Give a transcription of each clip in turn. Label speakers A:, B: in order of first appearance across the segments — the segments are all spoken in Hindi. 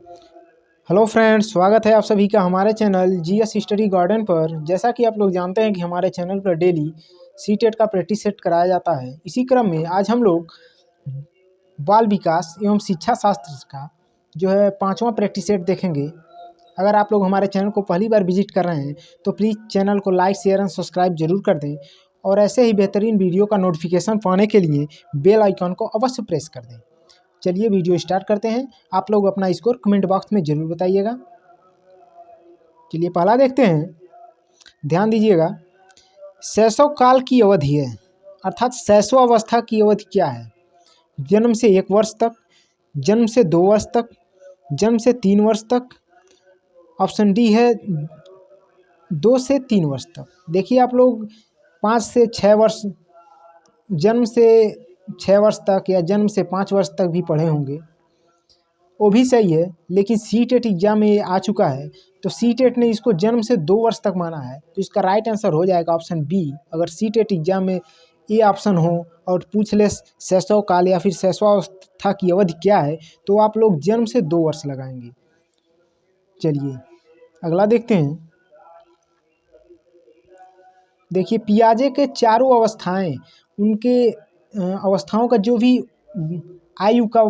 A: हेलो फ्रेंड्स, स्वागत है आप सभी का हमारे चैनल जीएस स्टडी गार्डन पर। जैसा कि आप लोग जानते हैं कि हमारे चैनल पर डेली सीटेट का प्रैक्टिस सेट कराया जाता है। इसी क्रम में आज हम लोग बाल विकास एवं शिक्षा शास्त्र का जो है 5वां प्रैक्टिस सेट देखेंगे। अगर आप लोग हमारे चैनल को पहली बार विजिट कर रहे हैं तो प्लीज़ चैनल को लाइक, शेयर एंड सब्सक्राइब जरूर कर दें और ऐसे ही बेहतरीन वीडियो का नोटिफिकेशन पाने के लिए बेल आइकन को अवश्य प्रेस कर दें। चलिए वीडियो स्टार्ट करते हैं। आप लोग अपना स्कोर कमेंट बॉक्स में ज़रूर बताइएगा। चलिए पहला देखते हैं, ध्यान दीजिएगा। शैशव काल की अवधि है, अर्थात शैशव अवस्था की अवधि क्या है? जन्म से 1 वर्ष तक, जन्म से 2 वर्ष तक, जन्म से 3 वर्ष तक। ऑप्शन डी है 2 से 3 वर्ष तक। देखिए आप लोग 5 से 6 वर्ष, जन्म से 6 वर्ष तक या जन्म से 5 वर्ष तक भी पढ़े होंगे, वो भी सही है। लेकिन सीटेट एग्जाम में ये आ चुका है तो सीटेट ने इसको जन्म से 2 वर्ष तक माना है, तो इसका राइट आंसर हो जाएगा ऑप्शन बी। अगर सीटेट एग्जाम में ये ऑप्शन हो और पूछ ले शैशव काल या फिर शैशवावस्था की अवधि क्या है, तो आप लोग जन्म से 2 वर्ष लगाएंगे। चलिए अगला देखते हैं। देखिए पियाजे के चारों अवस्थाएं, उनके अवस्थाओं का जो भी आयु का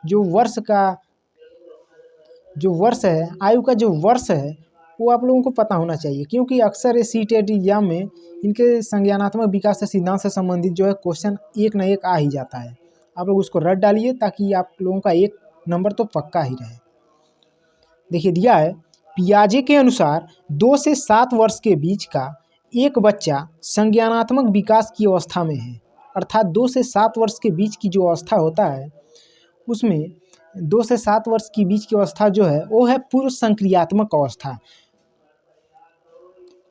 A: जो वर्ष है, आयु का जो वर्ष है, वो आप लोगों को पता होना चाहिए, क्योंकि अक्सर ये सीटेट एग्जाम में इनके संज्ञानात्मक विकास से सिद्धांत से संबंधित जो है क्वेश्चन एक न एक आ ही जाता है। आप लोग उसको रट डालिए ताकि आप लोगों का 1 नंबर तो पक्का ही रहे। देखिए दिया है, पियाजे के अनुसार 2 से 7 वर्ष के बीच का एक बच्चा संज्ञानात्मक विकास की अवस्था में है। अर्थात 2 से 7 वर्ष के बीच की जो अवस्था होता है, उसमें 2 से 7 वर्ष के बीच की अवस्था जो है वो है पूर्व संक्रियात्मक अवस्था।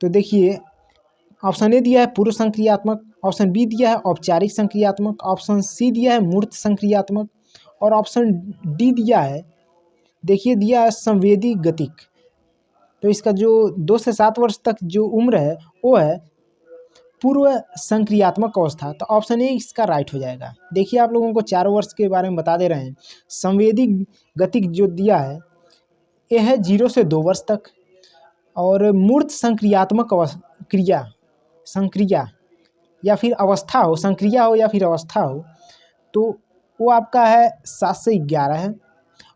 A: तो देखिए ऑप्शन ए दिया है पूर्व संक्रियात्मक, ऑप्शन बी दिया है औपचारिक संक्रियात्मक, ऑप्शन सी दिया है मूर्त संक्रियात्मक और ऑप्शन डी दिया है, देखिए दिया है संवेदी गतिक। तो इसका जो 2 से 7 वर्ष तक जो उम्र है वो है पूर्व संक्रियात्मक अवस्था। तो ऑप्शन ए इसका राइट हो जाएगा। देखिए आप लोगों को 4 वर्ष के बारे में बता दे रहे हैं। संवेदी गतिक जो दिया है ये है 0 से 2 वर्ष तक, और मूर्त संक्रियात्मक संक्रिया या फिर अवस्था हो, संक्रिया हो या फिर अवस्था हो, तो वो आपका है 7 से 11 है।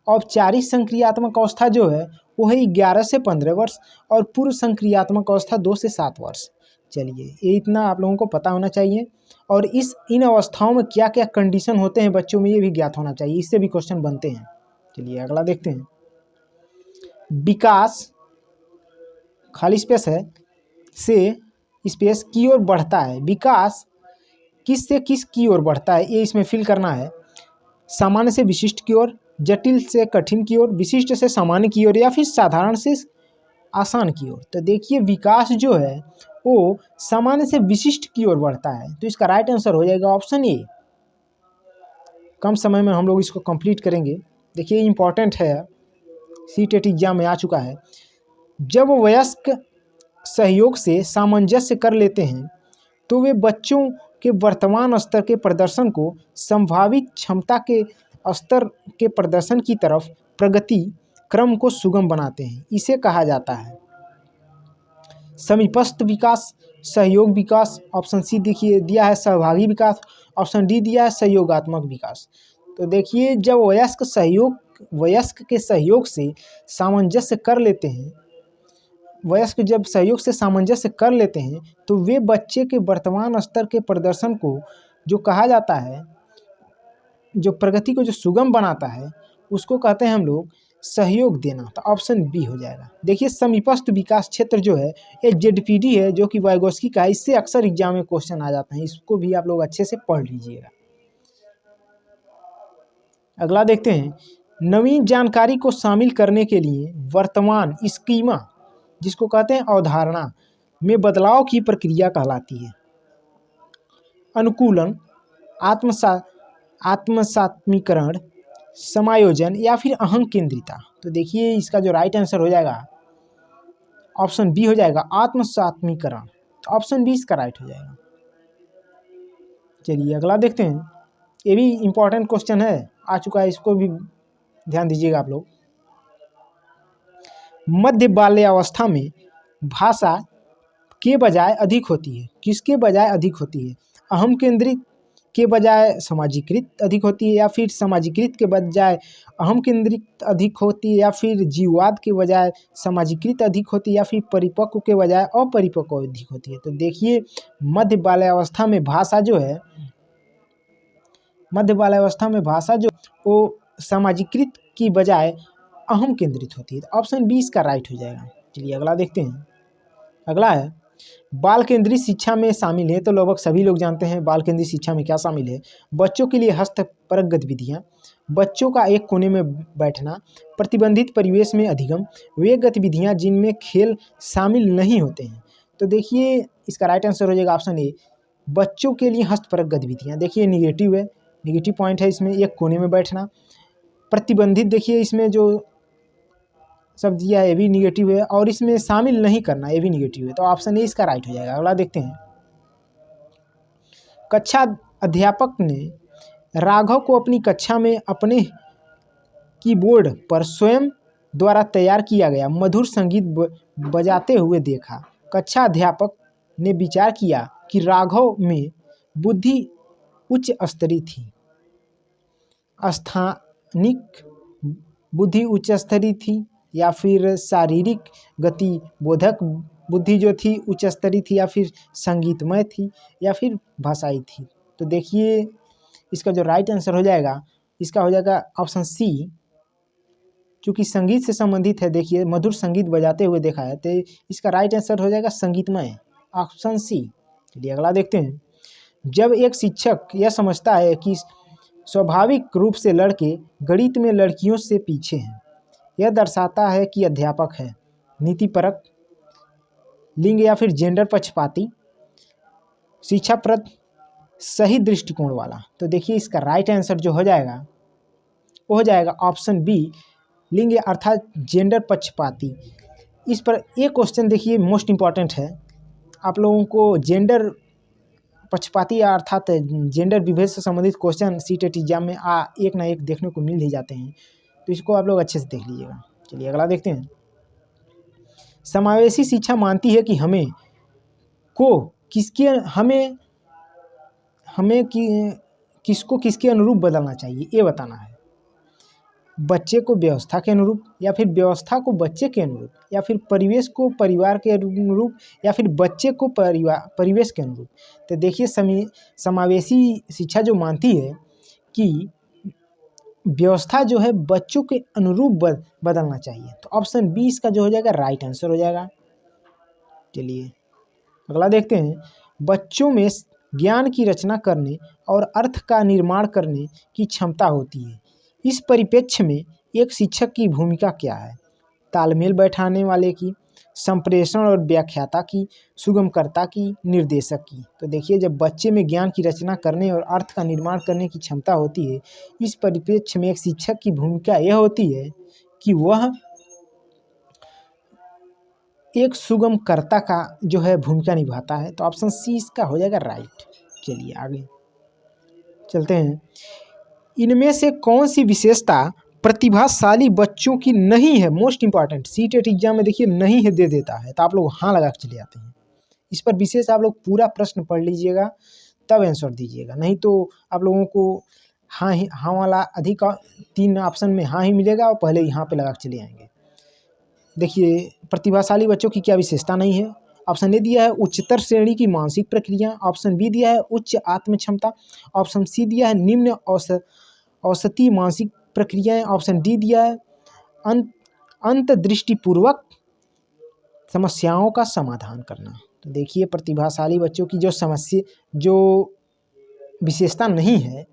A: औपचारिक संक्रियात्मक अवस्था जो है वो है 11 से 15 वर्ष और पूर्व संक्रियात्मक अवस्था 2 से 7 वर्ष। चलिए ये इतना आप लोगों को पता होना चाहिए, और इन अवस्थाओं में क्या क्या कंडीशन होते हैं बच्चों में ये भी ज्ञात होना चाहिए, इससे भी क्वेश्चन बनते हैं। चलिए अगला देखते हैं। विकास खाली स्पेस है से स्पेस की ओर बढ़ता है। विकास किस से किस की ओर बढ़ता है ये इसमें फिल करना है। सामान्य से विशिष्ट की ओर, जटिल से कठिन की ओर, विशिष्ट से सामान्य की ओर या फिर साधारण से आसान की ओर। तो देखिए विकास जो है वो सामान्य से विशिष्ट की ओर बढ़ता है, तो इसका राइट आंसर हो जाएगा ऑप्शन ए। कम समय में हम लोग इसको कंप्लीट करेंगे। देखिए इंपॉर्टेंट है, सीटेट एग्जाम में आ चुका है। जब वयस्क सहयोग से सामंजस्य कर लेते हैं तो वे बच्चों के वर्तमान स्तर के प्रदर्शन को संभावित क्षमता के स्तर के प्रदर्शन की तरफ प्रगति क्रम को सुगम बनाते हैं। इसे कहा जाता है समीपस्थ विकास, सहयोग विकास। ऑप्शन सी देखिए दिया है सहभागी विकास, ऑप्शन डी दिया है सहयोगात्मक विकास। तो देखिए जब वयस्क के सहयोग से सामंजस्य कर लेते हैं, वयस्क जब सहयोग से सामंजस्य कर लेते हैं तो वे बच्चे के वर्तमान स्तर के प्रदर्शन को जो कहा जाता है, जो प्रगति को जो सुगम बनाता है, उसको कहते हैं हम लोग सहयोग देना। तो ऑप्शन बी हो जाएगा। देखिए समीपस्थ विकास क्षेत्र जो है ये जेडपीडी है, जो कि वाइगोस्की का है। इससे अक्सर एग्जाम में क्वेश्चन आ जाते हैं, इसको भी आप लोग अच्छे से पढ़ लीजिएगा। अगला देखते हैं। नवीन जानकारी को शामिल करने के लिए वर्तमान स्कीमा, जिसको कहते हैं अवधारणा, में बदलाव की प्रक्रिया कहलाती है। अनुकूलन, आत्मसात्मीकरण, समायोजन या फिर अहं केंद्रिता। तो देखिए इसका जो राइट आंसर हो जाएगा ऑप्शन बी हो जाएगा आत्मसात्मीकरण। तो ऑप्शन बी इसका राइट हो जाएगा। चलिए अगला देखते हैं। ये भी इम्पोर्टेंट क्वेश्चन है, आ चुका है, इसको भी ध्यान दीजिएगा आप लोग। मध्य बाल्यावस्था में भाषा के बजाय अधिक होती है। किसके बजाय अधिक होती है? अहम केंद्रित के बजाय सामाजिकृत अधिक होती है, या फिर सामाजिकृत के बजाय अहम केंद्रित अधिक होती है, या फिर जीववाद के बजाय सामाजिकृत अधिक होती है, या फिर परिपक्व के बजाय अपरिपक्व अधिक होती है। तो देखिए मध्य बाल्यावस्था में भाषा जो है, मध्य बाल्यावस्था में भाषा जो वो सामाजिकृत की बजाय अहम केंद्रित होती है। तो ऑप्शन बी इसका राइट हो जाएगा। चलिए अगला देखते हैं। अगला है बाल केंद्रित शिक्षा में शामिल है। तो लगभग सभी लोग जानते हैं बाल केंद्रित शिक्षा में क्या शामिल है। बच्चों के लिए हस्तपरक गतिविधियाँ, बच्चों का एक कोने में बैठना, प्रतिबंधित परिवेश में अधिगम, वे गतिविधियाँ जिनमें खेल शामिल नहीं होते हैं। तो देखिए इसका राइट आंसर हो जाएगा ऑप्शन ए, बच्चों के लिए हस्तपरक गतिविधियाँ। देखिए निगेटिव है, निगेटिव पॉइंट है इसमें, एक कोने में बैठना। प्रतिबंधित देखिए इसमें जो सब दिया है ये भी निगेटिव है, और इसमें शामिल नहीं करना ये भी निगेटिव है। तो ऑप्शन ए इसका राइट हो जाएगा। अगला देखते हैं। कक्षा अध्यापक ने राघव को अपनी कक्षा में अपने कीबोर्ड पर स्वयं द्वारा तैयार किया गया मधुर संगीत बजाते हुए देखा। कक्षा अध्यापक ने विचार किया कि राघव में बुद्धि उच्च स्तरीय थी। स्थानिक बुद्धि उच्च स्तरीय थी, या फिर शारीरिक गति बोधक बुद्धि जो थी उच्च स्तरीय थी, या फिर संगीतमय थी, या फिर भाषाई थी। तो देखिए इसका जो राइट आंसर हो जाएगा, इसका हो जाएगा ऑप्शन सी, क्योंकि संगीत से संबंधित है। देखिए मधुर संगीत बजाते हुए देखा है, तो इसका राइट आंसर हो जाएगा संगीतमय, ऑप्शन सी। चलिए अगला देखते हैं। जब एक शिक्षक यह समझता है कि स्वाभाविक रूप से लड़के गणित में लड़कियों से पीछे हैं, यह दर्शाता है कि अध्यापक है नीतिपरक, लिंग या फिर जेंडर पक्षपाती, शिक्षाप्रद, सही दृष्टिकोण वाला। तो देखिए इसका राइट आंसर जो हो जाएगा वो हो जाएगा ऑप्शन बी, लिंग अर्थात जेंडर पक्षपाती। इस पर एक क्वेश्चन देखिए मोस्ट इम्पॉर्टेंट है, आप लोगों को जेंडर पक्षपाती अर्थात जेंडर विभेद से संबंधित क्वेश्चन सीटेट एग्जाम में एक ना एक देखने को मिल ही जाते हैं, तो इसको आप लोग अच्छे से देख लीजिएगा। चलिए अगला देखते हैं। समावेशी शिक्षा मानती है कि हमें किसको किसके अनुरूप बदलना चाहिए, ये बताना है। बच्चे को व्यवस्था के अनुरूप, या फिर व्यवस्था को बच्चे के अनुरूप, या फिर परिवेश को परिवार के अनुरूप, या फिर बच्चे को परिवेश के अनुरूप। तो देखिए समावेशी शिक्षा जो मानती है कि व्यवस्था जो है बच्चों के अनुरूप बदलना चाहिए। तो ऑप्शन बी इसका जो हो जाएगा राइट आंसर हो जाएगा। चलिए अगला देखते हैं। बच्चों में ज्ञान की रचना करने और अर्थ का निर्माण करने की क्षमता होती है। इस परिप्रेक्ष्य में एक शिक्षक की भूमिका क्या है? तालमेल बैठाने वाले की, संप्रेषण और व्याख्याता की, सुगमकर्ता की, निर्देशक की। तो देखिए जब बच्चे में ज्ञान की रचना करने और अर्थ का निर्माण करने की क्षमता होती है, इस परिप्रेक्ष्य में एक शिक्षक की भूमिका यह होती है कि वह एक सुगमकर्ता का जो है भूमिका निभाता है। तो ऑप्शन सी इसका हो जाएगा राइट। चलिए आगे चलते हैं। इनमें से कौन सी विशेषता प्रतिभाशाली बच्चों की नहीं है? मोस्ट इंपॉर्टेंट, सीटेट एग्जाम में देखिए नहीं है दे देता है, तो आप लोग हाँ लगा के चले जाते हैं। इस पर विशेष आप लोग पूरा प्रश्न पढ़ लीजिएगा तब आंसर दीजिएगा, नहीं तो आप लोगों को हाँ वाला अधिक 3 ऑप्शन में हाँ ही मिलेगा और पहले यहाँ पे लगा के चले आएंगे। देखिए प्रतिभाशाली बच्चों की क्या विशेषता नहीं है? ऑप्शन ए दिया है उच्चतर श्रेणी की मानसिक प्रक्रिया, ऑप्शन बी दिया है उच्च आत्म क्षमता, ऑप्शन सी दिया है निम्न औसती मानसिक प्रक्रियाएं, ऑप्शन डी दिया है अंतर्दृष्टिपूर्वक समस्याओं का समाधान करना। तो देखिए प्रतिभाशाली बच्चों की जो विशेषता नहीं है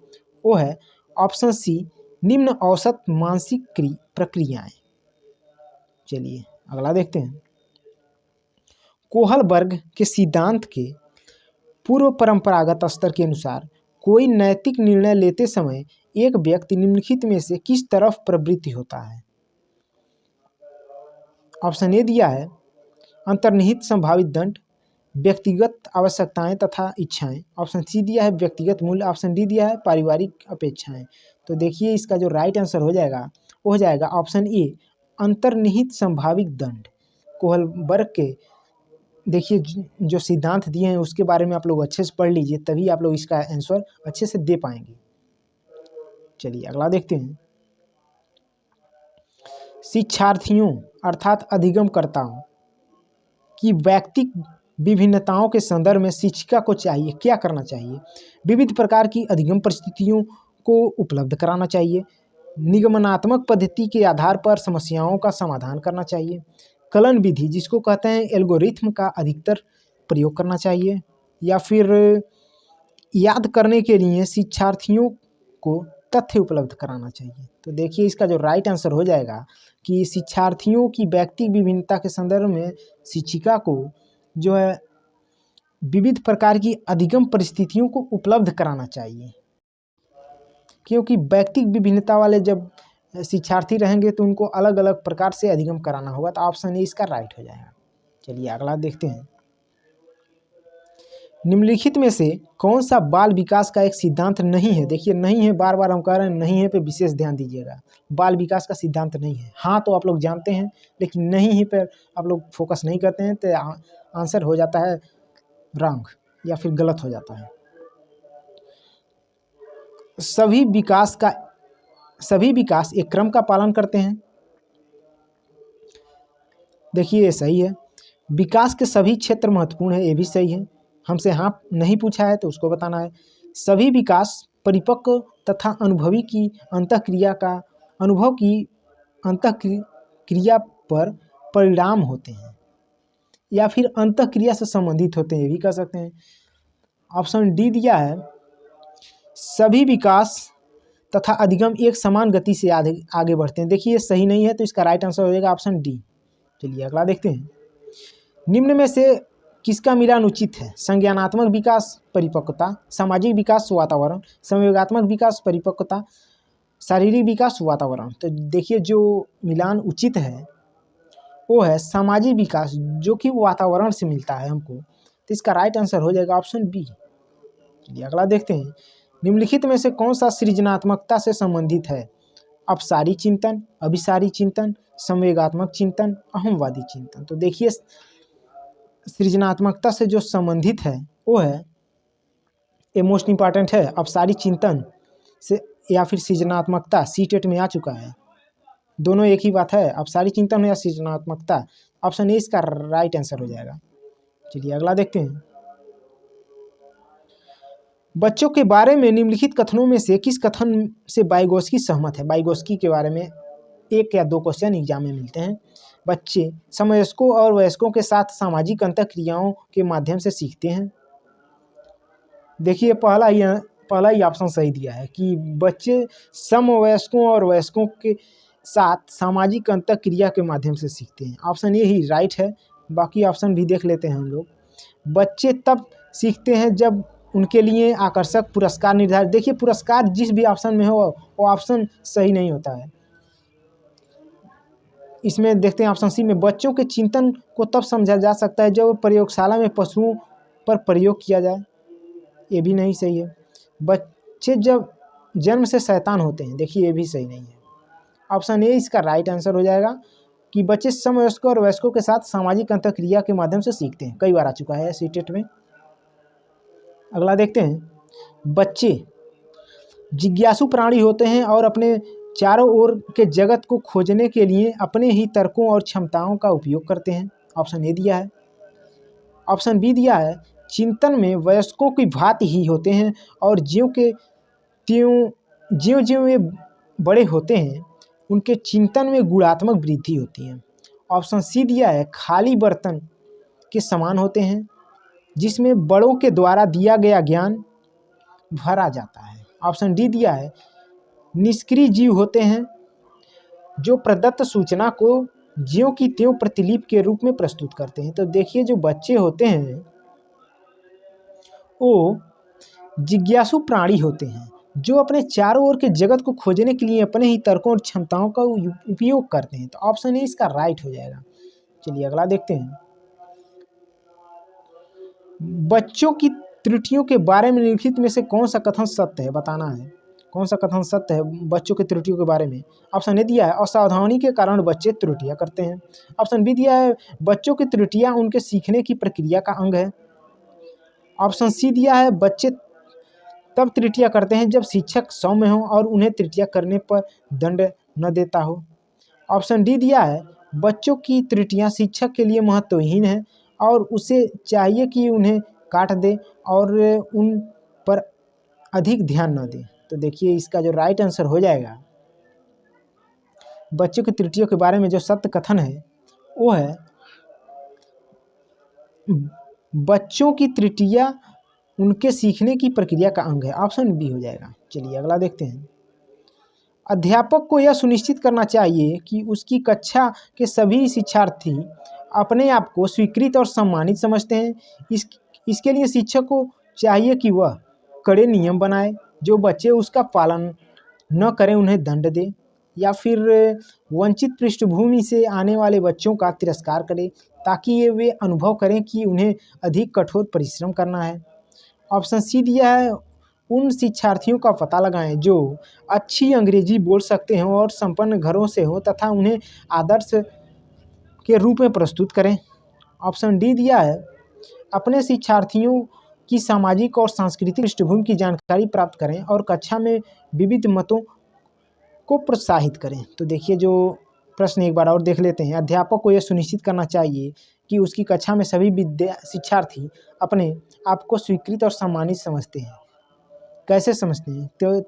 A: वो है ऑप्शन सी, निम्न औसत मानसिक प्रक्रियाएं। चलिए अगला देखते हैं। कोहलबर्ग के सिद्धांत के पूर्व परंपरागत स्तर के अनुसार कोई नैतिक निर्णय लेते समय एक व्यक्ति निम्नलिखित में से किस तरफ प्रवृत्ति होता है? ऑप्शन ए दिया है अंतर्निहित संभावित दंड, व्यक्तिगत आवश्यकताएं तथा इच्छाएं, ऑप्शन सी दिया है व्यक्तिगत मूल्य, ऑप्शन डी दिया है पारिवारिक अपेक्षाएं। तो देखिए इसका जो राइट आंसर हो जाएगा वो हो जाएगा ऑप्शन ए, अंतर्निहित संभावित दंड। कोहलबर्ग के देखिए जो सिद्धांत दिए हैं उसके बारे में आप लोग अच्छे से पढ़ लीजिए, तभी आप लोग इसका आंसर अच्छे से दे पाएंगे। चलिए अगला देखते हैं। शिक्षार्थियों अर्थात अधिगमकर्ताओं की व्यक्तिक विभिन्नताओं के संदर्भ में शिक्षिका को चाहिए क्या करना चाहिए? विविध प्रकार की अधिगम परिस्थितियों को उपलब्ध कराना चाहिए। निगमनात्मक पद्धति के आधार पर समस्याओं का समाधान करना चाहिए। कलन विधि जिसको कहते हैं एल्गोरिथम का अधिकतर प्रयोग करना चाहिए। या फिर याद करने के लिए शिक्षार्थियों को तथ्य उपलब्ध कराना चाहिए। तो देखिए इसका जो राइट आंसर हो जाएगा कि शिक्षार्थियों की व्यक्तिक विभिन्नता के संदर्भ में शिक्षिका को जो है विविध प्रकार की अधिगम परिस्थितियों को उपलब्ध कराना चाहिए, क्योंकि व्यक्तिक विभिन्नता वाले जब शिक्षार्थी रहेंगे तो उनको अलग अलग प्रकार से अधिगम कराना होगा। तो ऑप्शन ए इसका राइट हो जाएगा। चलिए अगला देखते हैं। निम्नलिखित में से कौन सा बाल विकास का एक सिद्धांत नहीं है? देखिए नहीं है, बार बार हम कह रहे हैं नहीं है पे विशेष ध्यान दीजिएगा। बाल विकास का सिद्धांत नहीं है। हाँ तो आप लोग जानते हैं, लेकिन नहीं ही पर आप लोग फोकस नहीं करते हैं तो आंसर हो जाता है रॉन्ग या फिर गलत हो जाता है। सभी विकास एक क्रम का पालन करते हैं। देखिए ये सही है। विकास के सभी क्षेत्र महत्वपूर्ण है, ये भी सही है। हमसे हाँ नहीं पूछा है तो उसको बताना है। सभी विकास परिपक्व तथा अनुभव की अंतःक्रिया पर परिणाम होते हैं, या फिर अंतःक्रिया से संबंधित होते हैं, ये भी कह सकते हैं। ऑप्शन डी दिया है सभी विकास तथा अधिगम एक समान गति से आगे बढ़ते हैं। देखिए ये सही नहीं है, तो इसका राइट आंसर हो जाएगा ऑप्शन डी। चलिए अगला देखते हैं। निम्न में से किसका मिलान उचित है? संज्ञानात्मक विकास परिपक्वता, सामाजिक विकास वातावरण, संवेगात्मक विकास परिपक्वता, शारीरिक विकास वातावरण। तो देखिए जो मिलान उचित है वो है सामाजिक विकास, जो कि वातावरण से मिलता है हमको। तो इसका राइट आंसर हो जाएगा ऑप्शन बी। चलिए अगला देखते हैं। निम्नलिखित में से कौन सा सृजनात्मकता से संबंधित है? अपसारी चिंतन, अभिसारी चिंतन, संवेगात्मक चिंतन, अहमवादी चिंतन। तो देखिए सृजनात्मकता से जो संबंधित है वो है, ये मोस्ट इंपॉर्टेंट है, अपसारी चिंतन से या फिर सृजनात्मकता। सीटेट में आ चुका है, दोनों एक ही बात है, अपसारी चिंतन या सृजनात्मकता। ऑप्शन ए इसका राइट आंसर हो जाएगा। चलिए अगला देखते हैं। बच्चों के बारे में निम्नलिखित कथनों में से किस कथन से वाइगोस्की सहमत है? वाइगोस्की के बारे में 1 या 2 क्वेश्चन एग्जाम में मिलते हैं। बच्चे समवयस्कों और वयस्कों के साथ सामाजिक अंतःक्रियाओं के माध्यम से सीखते हैं। देखिए पहला ही ऑप्शन सही दिया है कि बच्चे समवयस्कों और वयस्कों के साथ सामाजिक अंतःक्रिया के माध्यम से सीखते हैं। ऑप्शन ए ही राइट है। बाकी ऑप्शन भी देख लेते हैं हम लोग। बच्चे तब सीखते हैं जब उनके लिए आकर्षक पुरस्कार निर्धारित। देखिए पुरस्कार जिस भी ऑप्शन में हो वो ऑप्शन सही नहीं होता है। इसमें देखते हैं ऑप्शन सी में, बच्चों के चिंतन को तब समझा जा सकता है जब प्रयोगशाला में पशुओं पर प्रयोग किया जाए। ये भी नहीं सही है। बच्चे जब जन्म से शैतान होते हैं। देखिए ये भी सही नहीं है। ऑप्शन ए इसका राइट आंसर हो जाएगा कि बच्चे समवयस्कों और वयस्कों के साथ सामाजिक अंतःक्रिया के माध्यम से सीखते हैं। कई बार आ चुका है सीटेट में। अगला देखते हैं। बच्चे जिज्ञासु प्राणी होते हैं और अपने चारों ओर के जगत को खोजने के लिए अपने ही तर्कों और क्षमताओं का उपयोग करते हैं। ऑप्शन ए दिया है। ऑप्शन बी दिया है चिंतन में वयस्कों की भांति ही होते हैं और ज्यों वे बड़े होते हैं उनके चिंतन में गुणात्मक वृद्धि होती है। ऑप्शन सी दिया है खाली बर्तन के समान होते हैं जिसमें बड़ों के द्वारा दिया गया ज्ञान भरा जाता है। ऑप्शन डी दिया है निष्क्रिय जीव होते हैं जो प्रदत्त सूचना को ज्यों की त्यों प्रतिलिपि के रूप में प्रस्तुत करते हैं। तो देखिए जो बच्चे होते हैं वो जिज्ञासु प्राणी होते हैं जो अपने चारों ओर के जगत को खोजने के लिए अपने ही तर्कों और क्षमताओं का उपयोग करते हैं। तो ऑप्शन ए इसका राइट हो जाएगा। चलिए अगला देखते हैं। बच्चों की त्रुटियों के बारे में निम्नलिखित में से कौन सा कथन सत्य है? बताना है। कौन सा कथन सत्य है बच्चों की त्रुटियों के बारे में? ऑप्शन ए दिया है असावधानी के कारण बच्चे त्रुटियां करते हैं। ऑप्शन बी दिया है बच्चों की त्रुटियां उनके सीखने की प्रक्रिया का अंग है। ऑप्शन सी दिया है बच्चे तब त्रुटियां करते हैं जब शिक्षक सौम्य हो और उन्हें त्रुटियां करने पर दंड न देता हो। ऑप्शन डी दिया है बच्चों की त्रुटियां शिक्षक के लिए महत्वहीन है और उसे चाहिए कि उन्हें काट दे और उन पर अधिक ध्यान न दे। तो देखिए इसका जो राइट आंसर हो जाएगा बच्चों की त्रुटियों के बारे में जो सत्य कथन है वो है बच्चों की त्रुटियां उनके सीखने की प्रक्रिया का अंग है। ऑप्शन बी हो जाएगा। चलिए अगला देखते हैं। अध्यापक को यह सुनिश्चित करना चाहिए कि उसकी कक्षा के सभी शिक्षार्थी अपने आप को स्वीकृत और सम्मानित समझते हैं। इसके लिए शिक्षक को चाहिए कि वह कड़े नियम बनाए, जो बच्चे उसका पालन न करें उन्हें दंड दे, या फिर वंचित पृष्ठभूमि से आने वाले बच्चों का तिरस्कार करे ताकि वे अनुभव करें कि उन्हें अधिक कठोर परिश्रम करना है। ऑप्शन सी दिया है उन शिक्षार्थियों का पता लगाएं जो अच्छी अंग्रेजी बोल सकते हैं और संपन्न घरों से हो तथा उन्हें आदर्श के रूप में प्रस्तुत करें। ऑप्शन डी दिया है अपने शिक्षार्थियों की सामाजिक और सांस्कृतिक पृष्ठभूमि की जानकारी प्राप्त करें और कक्षा में विविध मतों को प्रोत्साहित करें। तो देखिए जो प्रश्न एक बार और देख लेते हैं। अध्यापक को यह सुनिश्चित करना चाहिए कि उसकी कक्षा में सभी शिक्षार्थी अपने आप को स्वीकृत और सम्मानित समझते हैं। कैसे समझते हैं? तो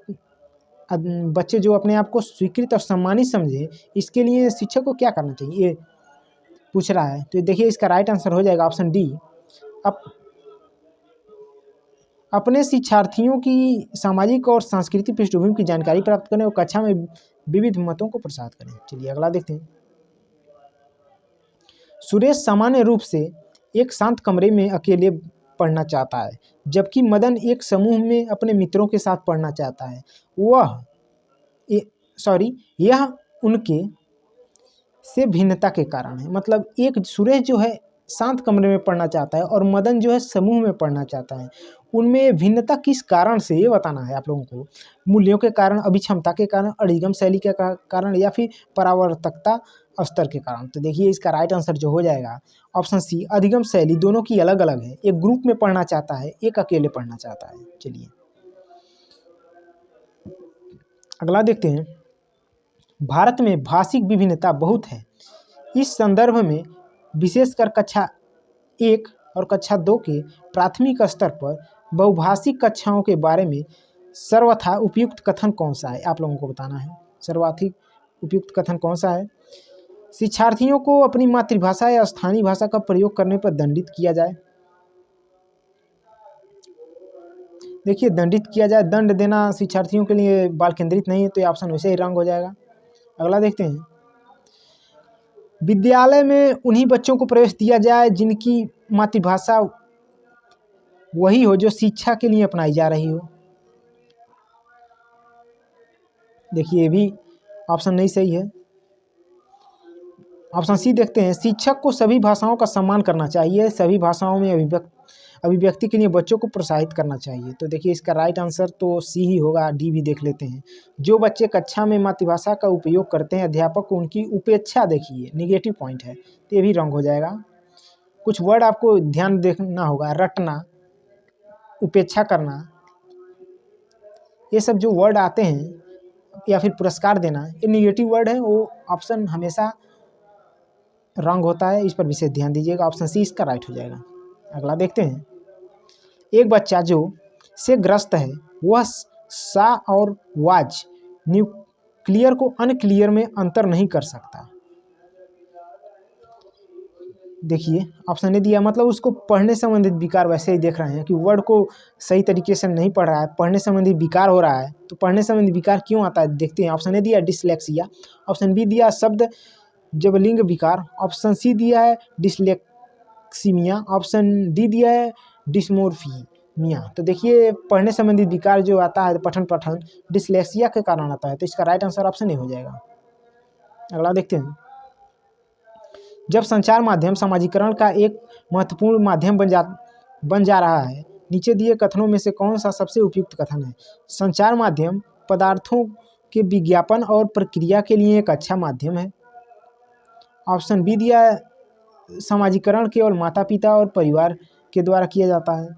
A: बच्चे जो अपने आप को स्वीकृत और सम्मानित समझे, इसके लिए शिक्षक को क्या करना चाहिए ये पूछ रहा है। तो देखिए इसका राइट आंसर हो जाएगा ऑप्शन डी। अपने शिक्षार्थियों की सामाजिक और सांस्कृतिक पृष्ठभूमि की जानकारी प्राप्त करें और कक्षा में विविध मतों को प्रसारित करें। चलिए अगला देखते हैं। सुरेश सामान्य रूप से एक शांत कमरे में अकेले पढ़ना चाहता है, जबकि मदन एक समूह में अपने मित्रों के साथ पढ़ना चाहता है। यह उनके से भिन्नता के कारण है। मतलब एक सुरेश जो है शांत कमरे में पढ़ना चाहता है और मदन जो है समूह में पढ़ना चाहता है। उनमें भिन्नता किस कारण से ये बताना है आप लोगों को। मूल्यों के कारण, अभिक्षमता के कारण, अधिगम शैली के कारण या फिर परावर्तकता स्तर के कारण। तो देखिए इसका राइट आंसर जो हो जाएगा ऑप्शन सी, अधिगम शैली। दोनों की अलग अलग है। एक ग्रुप में पढ़ना चाहता है, एक अकेले पढ़ना चाहता है। चलिए अगला देखते हैं। भारत में भाषिक विभिन्नता बहुत है। इस संदर्भ में विशेषकर कक्षा 1 और कक्षा 2 के प्राथमिक स्तर पर बहुभाषिक कक्षाओं के बारे में सर्वथा उपयुक्त कथन कौन सा है? आप लोगों को बताना है सर्वाधिक उपयुक्त कथन कौन सा है। शिक्षार्थियों को अपनी मातृभाषा या स्थानीय भाषा का प्रयोग करने पर दंडित किया जाए। देखिए दंडित किया जाए, दंड देना शिक्षार्थियों के लिए बाल केंद्रित नहीं है, तो ये ऑप्शन वैसे ही रंग हो जाएगा। अगला देखते हैं। विद्यालय में उन्हीं बच्चों को प्रवेश दिया जाए जिनकी मातृभाषा वही हो जो शिक्षा के लिए अपनाई जा रही हो। देखिए ये भी ऑप्शन नहीं सही है। ऑप्शन सी देखते हैं। शिक्षक को सभी भाषाओं का सम्मान करना चाहिए, सभी भाषाओं में अभिव्यक्ति के लिए बच्चों को प्रोत्साहित करना चाहिए। तो देखिए इसका राइट आंसर तो सी ही होगा। डी भी देख लेते हैं। जो बच्चे कक्षा में मातृभाषा का उपयोग करते हैं, अध्यापक को उनकी उपेक्षा, देखिए निगेटिव पॉइंट है, तो ये भी रंग हो जाएगा। कुछ वर्ड आपको ध्यान देखना होगा। रटना, उपेक्षा करना, ये सब जो वर्ड आते हैं या फिर पुरस्कार देना, ये निगेटिव वर्ड है। वो ऑप्शन हमेशा रंग होता है, इस पर विशेष ध्यान दीजिएगा। ऑप्शन सी इसका राइट हो जाएगा। अगला देखते हैं। एक बच्चा जो से ग्रस्त है वह सा और वाज न्यूक्लियर को अनक्लियर में अंतर नहीं कर सकता। देखिए ऑप्शन ने दिया, मतलब उसको पढ़ने संबंधित विकार, वैसे ही देख रहे हैं कि वर्ड को सही तरीके से नहीं पढ़ रहा है, पढ़ने संबंधी विकार हो रहा है। तो पढ़ने संबंधी विकार क्यों आता है देखते हैं। ऑप्शन ने दिया डिसलेक्सिया, ऑप्शन बी दिया शब्द जब लिंग विकार, ऑप्शन सी दिया है डिसलेक्सीमिया, ऑप्शन डी दिया है डिस्मोर्फिमिया। तो देखिए पढ़ने संबंधी विकार जो आता है पठन डिसलेक्सिया के कारण आता है। तो इसका राइट आंसर ऑप्शन ए हो जाएगा। अगला देखते हैं। जब संचार माध्यम समाजीकरण का एक महत्वपूर्ण माध्यम बन जा रहा है, नीचे दिए कथनों में से कौन सा सबसे उपयुक्त कथन है? संचार माध्यम पदार्थों के विज्ञापन और प्रक्रिया के लिए एक अच्छा माध्यम है। ऑप्शन बी दिया है, समाजीकरण केवल माता पिता और परिवार के द्वारा किया जाता है।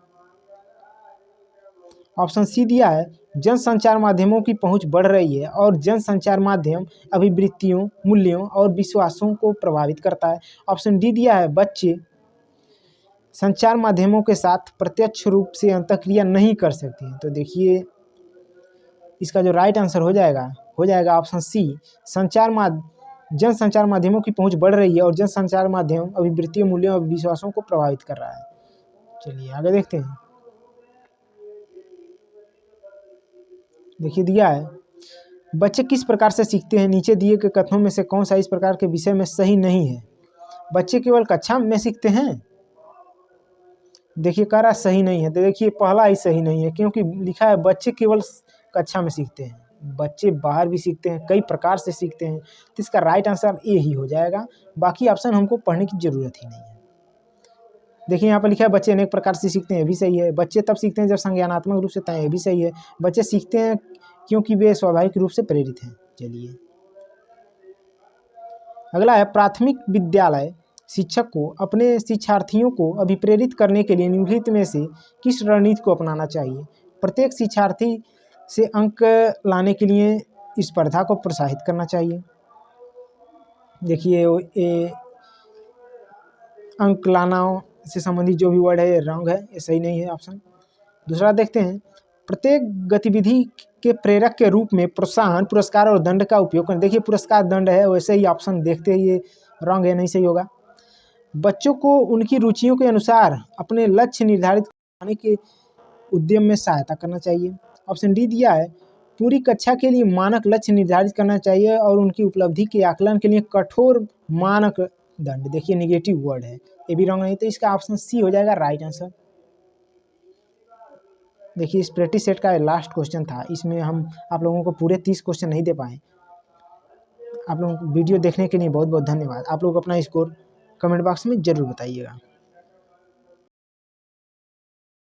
A: ऑप्शन सी दिया है, जन संचार माध्यमों की पहुंच बढ़ रही है और जन संचार माध्यम अभिवृत्तियों, मूल्यों और विश्वासों को प्रभावित करता है। ऑप्शन डी दिया है, बच्चे संचार माध्यमों के साथ प्रत्यक्ष रूप से अंतःक्रिया नहीं कर सकते हैं। तो देखिए इसका जो राइट आंसर हो जाएगा ऑप्शन सी, जन संचार माध्यमों की पहुंच बढ़ रही है और जन संचार माध्यम अभिवृत्तियों, मूल्यों और विश्वासों को प्रभावित कर रहा है। चलिए आगे देखते हैं। देखिए दिया है, बच्चे किस प्रकार से सीखते हैं, नीचे दिए गए कथनों में से कौन सा इस प्रकार के विषय में सही नहीं है। बच्चे केवल कक्षा में सीखते हैं, देखिए कह रहा सही नहीं है। तो देखिए पहला ही सही नहीं है, क्योंकि लिखा है बच्चे केवल कक्षा में सीखते हैं। बच्चे बाहर भी सीखते हैं, कई प्रकार से सीखते हैं। तो इसका राइट आंसर ए ही हो जाएगा, बाकी ऑप्शन हमको पढ़ने की जरूरत ही नहीं है। देखिए यहाँ पर लिखा है बच्चे अनेक प्रकार से सीखते हैं, ये भी सही है। बच्चे तब सीखते हैं जब संज्ञानात्मक रूप से तय, ये भी सही है। बच्चे सीखते हैं क्योंकि वे स्वाभाविक रूप से प्रेरित हैं। चलिए अगला है, प्राथमिक विद्यालय शिक्षक को अपने शिक्षार्थियों को अभिप्रेरित करने के लिए निम्नलिखित में से किस रणनीति को अपनाना चाहिए। प्रत्येक शिक्षार्थी से अंक लाने के लिए स्पर्धा को प्रोत्साहित करना चाहिए। देखिए अंक लाना से संबंधित जो भी वर्ड है ये रॉन्ग है, ये सही नहीं है ऑप्शन। दूसरा देखते हैं, प्रत्येक गतिविधि के प्रेरक के रूप में प्रोत्साहन, पुरस्कार और दंड का उपयोग करें। देखिए पुरस्कार दंड है, वैसे ही ऑप्शन देखते ही ये रॉन्ग है, नहीं सही होगा। बच्चों को उनकी रुचियों के अनुसार अपने लक्ष्य निर्धारित करने के उद्यम में सहायता करना चाहिए। ऑप्शन डी दिया है, पूरी कक्षा के लिए मानक लक्ष्य निर्धारित करना चाहिए और उनकी उपलब्धि के आकलन के लिए कठोर मानक दंड। देखिए निगेटिव वर्ड है, ये भी रॉन्ग नहीं, तो इसका ऑप्शन सी हो जाएगा राइट आंसर। देखिए इस प्रैक्टिस सेट का लास्ट क्वेश्चन था, इसमें हम आप लोगों को पूरे 30 क्वेश्चन नहीं दे पाए। आप लोगों को वीडियो देखने के लिए बहुत बहुत धन्यवाद। आप लोग अपना स्कोर कमेंट बॉक्स में ज़रूर बताइएगा।